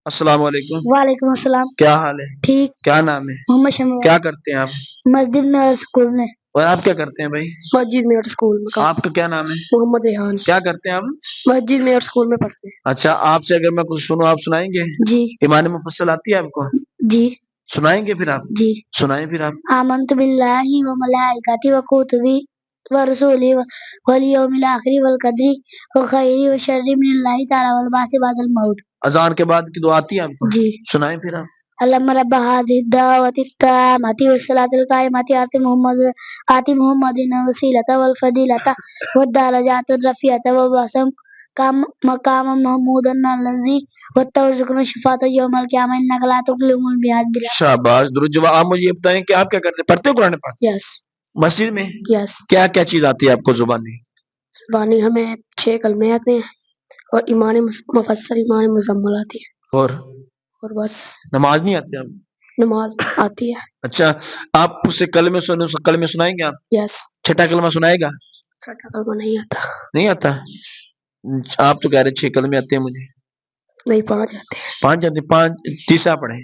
السلام علیکم۔ وعلیکم السلام۔ کیا حال ہے؟ ٹھیک۔ کیا نام ہے؟ محمد شمع۔ کیا کرتے ہیں آپ؟ مسجد میں اور اسکول میں۔ اور آپ کیا کرتے ہیں بھائی؟ مسجد میں اور اسکول میں۔ آپ کا کیا نام ہے؟ محمد ریحان۔ کیا کرتے ہیں آپ؟ مسجد میں اور اسکول میں پڑھتے ہیں۔ اچھا، آپ سے اگر میں کچھ سنوں آپ سنائیں گے؟ جی۔ ایمان مفصل آتی ہے آپ کو؟ جی۔ سنائیں گے پھر آپ؟ جی۔ سنائیں پھر آپ۔ آمنت باللہ و ملائکتہ و کتبہ و رسولہ والیوم الآخر والقدر وخیر و شر من اللہ تعالی والبعث بعد الموت۔ اذان کے بعد کی دعا آتی ہے آپ کو؟ جی۔ سنائیں پھر آپ۔ اللهم رب هذه الدعوة التامة والصلاة القائمة آت محمد الوسيلة والفضيلة والدرجات الرفيعة وبعثه مقاما محمودا الذي وترزقنا شفاعة يوم القيامة إنك لا تظلم الميعاد۔ شاباش، درود جواب۔ آپ مجھے یہ بتائیں کہ آپ کیا کرتے ہیں؟ پڑھتے ہو قرآن پاک؟ یس۔ مسجد میں؟ یس۔ کیا کیا چیز آتی ہے آپ کو زبانی؟ زبانی ہمیں 6 کلمے آتے ہیں اور ایمان مفسر ایمان مزمل آتی ہے۔ اور بس۔ نماز نہیں آتی آپ؟ نماز آتی ہے۔ اچھا، آپ سے کلمے سنائیں گے آپ؟ یس۔ چھٹا کلمہ سنائے گا؟ چھٹا کلمہ نہیں آتا۔ نہیں آتا؟ آپ تو کہہ رہے 6 کلمے آتے ہیں مجھے۔ نہیں، 5 آتے ہیں۔ 5 آتے ہیں؟ 5 تیسرا پڑھیں۔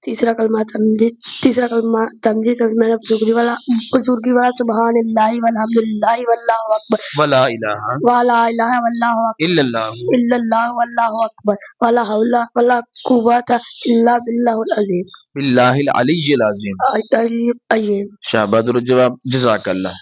تیسرا کلمہ تمجید میں نے بزرگی والا سبحان اللہ والحمد للہ واللہ اکبر ولا الہ واللہ الا اللہ الا اللہ واللہ اکبر ولا حول ولا قوت الا باللہ العظیم باللہ العلی العظیم۔ العظیم۔ شاباش، درود جواب۔ جزاک اللہ۔